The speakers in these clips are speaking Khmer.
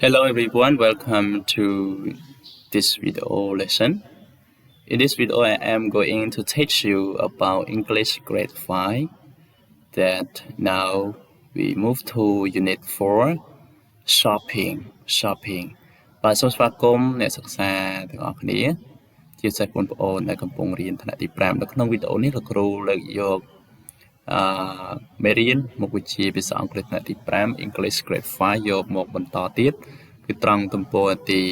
Hello everyone, welcome to this video lesson. In this video I am going to teach you about English grade 5 that now we move to unit 4 shopping បាទសូមស្វាគមន៍អ្នកសិក្សាទាំងអស់គ្នាជាពិសេសបងប្អូនដែលកំពុងរៀនថ្នាក់ទី5នៅក្នុងវីដេអូនេះលោកគ្រូលើកយកមេរៀនមុខវិជ្ជាភាសាអង់គ្លេសថ្នាក់ទី5 English grade 5យកមកបន្តទៀតគឺត្រង់ទំព័រទី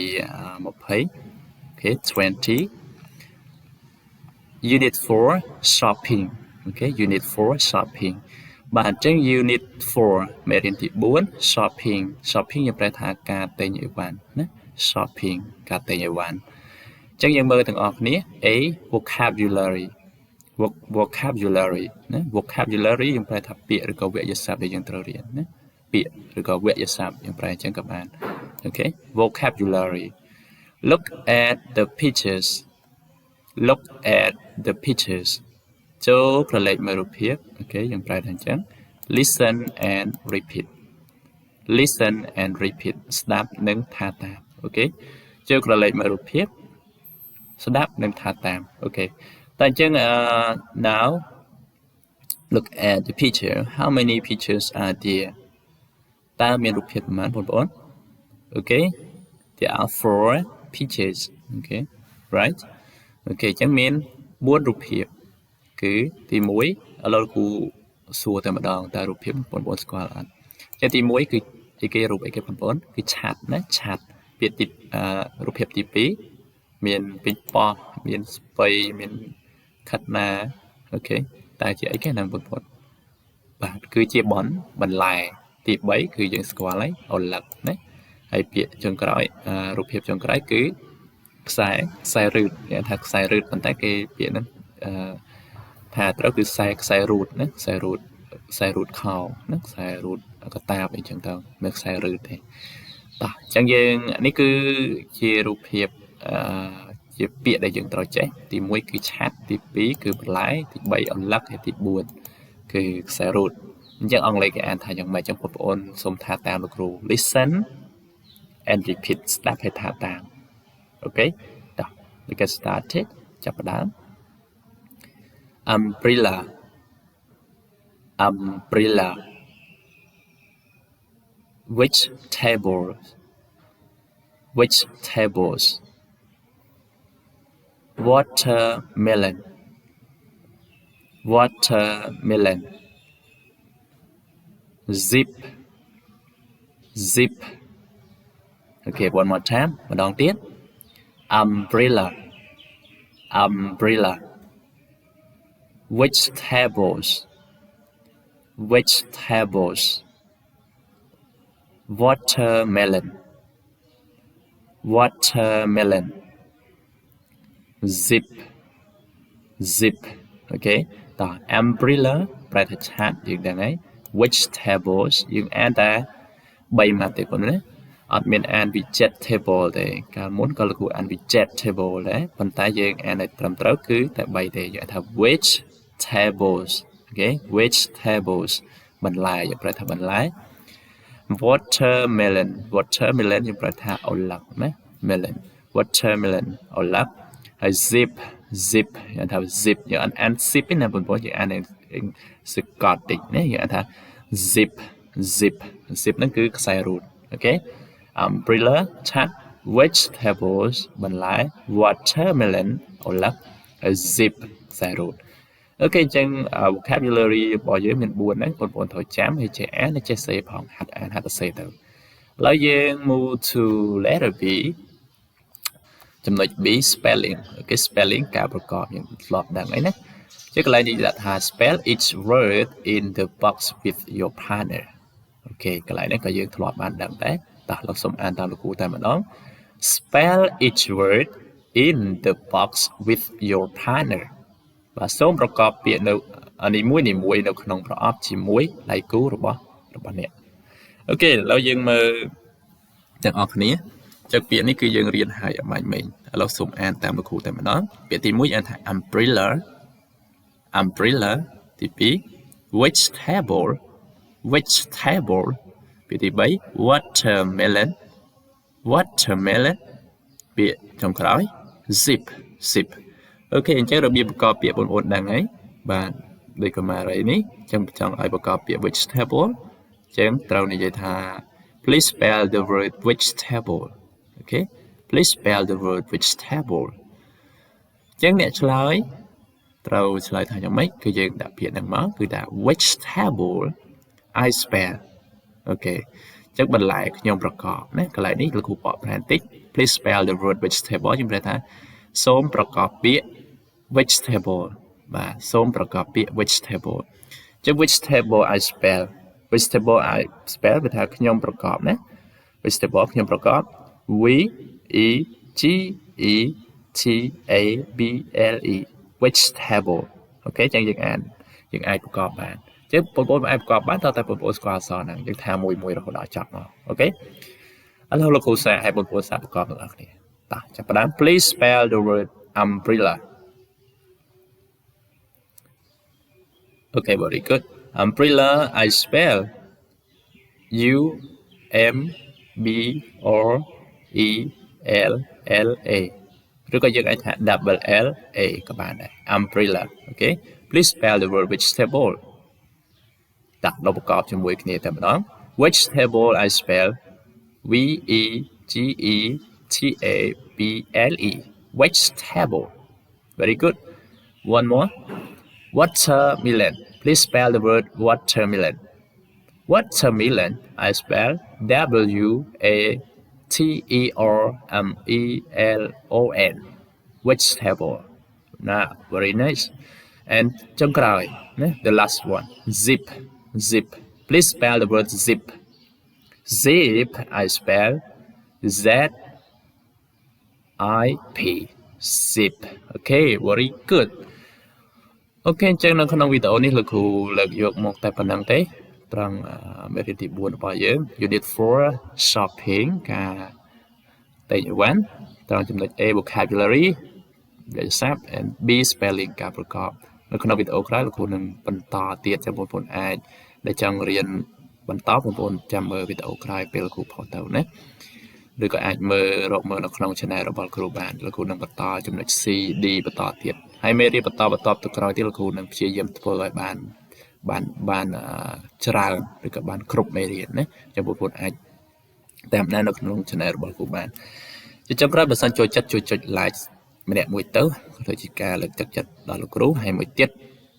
20 page 20 unit 4 shopping okay unit 4 shopping បាទអញ្ចឹង unit 4មេរៀនទី4 shopping យើងប្រែថាការទិញអីវ៉ាន់ណា shopping ការទិញអីវ៉ាន់អញ្ចឹងយើងមើលទាំងអស់គ្នា A vocabulary ណា vocabulary យើងប្រែថាពាក្យឬក៏វគ្គសព្ទដែលយើងត្រូវរៀនណាពាក្យឬក៏វគ្គសព្ទយើងប្រែអញ្ចឹងក៏បាន okay vocabulary look at the pictures ចូលក្រឡេកមើលរូបភាព okay យើងប្រែថាអញ្ចឹង listen and repeat ស្ដាប់និងថាតាម okay ចូលក្រឡេកមើលរូបភាពស្ដាប់និងថាតាម okay តែអញ្ចឹងnow look at the picture how many pictures are there តើមានរូបភាពប៉ុន្មានបងប្អូន okay there are 4 pictures okay right okay អញ្ចឹងមាន4រូបភាពគឺទី1ឥឡូវគ្រូសួរតែម្ដងតើរូបភាពបងប្អូនស្គាល់អត់អញ្ចឹងទី1គឺអីគេរូបអីគេបងប្អូនគឺឆាត់ណាឆាត់ពាក្យទីរូបភាពទី2មានពេញប៉ោះមានស្ពៃមានខិតណាអូខេតើជាអីគេណាបងប្អូនបាទគឺជាបន្លែទី3គឺយើងស្គាល់ហើយអលឹកណាហើយពាក្យចុងក្រោយរូបភាពចុងក្រោយគឺខ្សែរឹតគេថាខ្សែរឹតប៉ុន្តែគេពាក្យហ្នឹងថាត្រូវគឺខ្សែរ៉ូតណាខ្សែរ៉ូតខោណាខ្សែរ៉ូតកតាបអីចឹងទៅមិនខ្សែរឹតទេតោះអញ្ចឹងយើងនេះគឺជារូបភាពជាពាក្យដែលយើងត្រូវចេះទី1គឺឆាត់ទី2គឺបន្លែទី3អន្លឹកហើយទី4គឺខ្សែរ៉ូតអញ្ចឹងអង់គ្លេសគេអានថាយ៉ាងម៉េចចឹងបងប្អូនសូមថាតាមលោកគ្រូ listen and repeat ស្ដាប់ហើយថាតាមអូខេតោះ we get started ចាប់ផ្ដើម umbrella vegetables watermelon zip okay one more time ម្ដងទៀត umbrella vegetables watermelon zip okay តោះ umbrella ប្រែថាឆាត់យើងដឹងហើយ vegetables យើងអានតែ3ម៉ាត់ទេបងណាអត់មានអាន vegetable ទេកាលមុនក៏លោកគ្រូអាន vegetable ដែរប៉ុន្តែយើងអានឲ្យត្រឹមត្រូវគឺតែ3ទេយើងថា vegetables okay vegetables បន្លែយើងប្រែថាបន្លែ watermelon យើងប្រែថាអលឹកណា melon watermelon អលឹកហើយ zip យើងថា zip យើងអាន zip ណាបងប្អូនយើងអានសកត់តិចណាយើងអានថា zip ហ្នឹងគឺខ្សែរ៉ូតអូខេ umbrella ឆាត់ vegetables បន្លែ watermelon អលឹកហើយ zip ខ្សែរ៉ូតអូខេអញ្ចឹង vocabulary របស់យើងមាន4ហ្នឹងបងប្អូនត្រូវចាំហើយចេះអានហើយចេះសេផងហាត់អានហាត់ទៅសេទៅឥឡូវយើង move to letter B ចំណុច B spelling អូខេ spelling ការប្រកបយើងធ្លាប់ដឹងអីណាជាកន្លែងនេះដាក់ថា spell each word in the box with your partner អូខេកន្លែងនេះក៏យើងធ្លាប់បានដឹងដែរតោះលោកសូមអានតាមលោកគ្រូតែម្ដង spell each word in the box with your partner បាទសូមប្រកបពាក្យនៅនីមួយនៅក្នុងប្រអប់ជាមួយដៃគូរបស់អ្នកអូខេឥឡូវយើងមើលទាំងអស់គ្នាចឹងពាក្យនេះគឺយើងរៀនហើយអមាញ់មិញឥឡូវសូមអានតាមលោកគ្រូតែម្ដងពាក្យទី1អានថា umbrella ទី2 vegetable ពាក្យទី3 watermelon watermelon ពាក្យចុងក្រោយ zip zip អូខេអញ្ចឹងរបៀបប្រកបពាក្យបងប្អូនដឹងហើយបាទដូចកុមារីនេះអញ្ចឹងចង់ឲ្យប្រកបពាក្យ vegetable អញ្ចឹងត្រូវនិយាយថា please spell the word vegetable អូខេ please spell the word vegetable អញ្ចឹងអ្នកឆ្លើយត្រូវឆ្លើយថាយ៉ាងម៉េចគឺយើងដាក់ពាក្យហ្នឹងមកគឺថា vegetable I spell អូខេអញ្ចឹងបន្លែខ្ញុំប្រកបណាកន្លែងនេះលោកគ្រូបកប្រែបន្តិច please spell the word vegetable ខ្ញុំប្រែថាសូមប្រកបពាក្យ vegetable បាទសូមប្រកបពាក្យ vegetable អញ្ចឹង vegetable I spell vegetable I spell គឺថាខ្ញុំប្រកបណា vegetable ខ្ញុំប្រកប V E G E T A B L E vegetable អូខេអញ្ចឹងយើងអាចប្រកបបានអញ្ចឹងបងប្អូនអាចប្រកបបានតើតែបងប្អូនស្គាល់អក្សរហ្នឹងយើងថាមួយរហូតដល់ចប់មកអូខេឥឡូវលោកគ្រូសាឲ្យបងប្អូនសាប្រកបទាំងអស់គ្នាតោះចាប់ផ្ដើម please spell the word umbrella okay very good umbrella I spell U M B R E L L A ឬក៏យើងអាចថា double L A ក៏បានដែរ umbrella okay please spell the word vegetable ដាក់ដល់ប្រកបជាមួយគ្នាតែម្ដង vegetable I spell V E G E T A B L E vegetable very good one more watermelon please spell the word watermelon watermelon I spell W A T E R M E L O N vegetable now very nice and ចុងក្រោយណា the last one zip zip please spell the word zip zip I spell Z I P zip okay very good អូខេអញ្ចឹងនៅក្នុងវីដេអូនេះលោកគ្រូលើកយកមកតែប៉ុណ្្នឹងទេត្រង់មេរៀនទី4របស់យើង Unit 4 shopping ការទិញអីវ៉ាន់ត្រង់ចំណុច A vocabulary វិទ្យាសាស្ត្រ and B spelling ការប្រកបនៅក្នុងវីដេអូក្រោយលោកគ្រូនឹងបន្តទៀតចាំបងប្អូនអាចដែលចង់រៀនបន្តបងប្អូនចាំមើលវីដេអូក្រោយពេលលោកគ្រូផុសទៅណាឬក៏អាចរកមើលនៅក្នុង channel របស់គ្រូបានលោកគ្រូនឹងបន្តចំណុច C D បន្តទៀតហើយមេរៀនបន្តទៅក្រោយទៀតលោកគ្រូនឹងព្យាយាមធ្វើឲ្យបានច្រើនឬក៏បានគ្រប់មេរៀនណាចាំបងប្អូនអាចតាមដាននៅក្នុង channel របស់គ្រូបានជាចុងក្រោយបើសិនចូលចិត្តជួយចុច like ម្នាក់មួយទៅដូចជាការលើកទឹកចិត្តដល់លោកគ្រូហើយមួយទៀត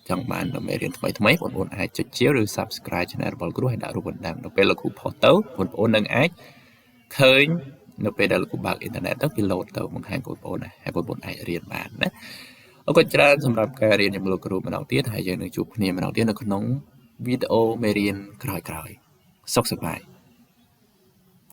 ចង់បានមេរៀនថ្មីបងប្អូនអាចចុចជាឬ subscribe channel របស់គ្រូហើយដាក់រូបបណ្ដឹងដល់ពេលលោកគ្រូផុសទៅបងប្អូននឹងអាចឃើញនៅពេលដែលលោកគ្រូបើកអ៊ីនធឺណិតទៅវា load ទៅបង្ហាញបងប្អូនហើយបងប្អូនអាចរៀនបានណាអរគុណច្រើនសម្រាប់ការរៀនជាមួយលោកគ្រូម្ដងទៀតហើយយើងនឹងជួបគ្នាម្ដងទៀតនៅក្នុងវីដេអូមេរៀនក្រោយៗសុខសប្បាយ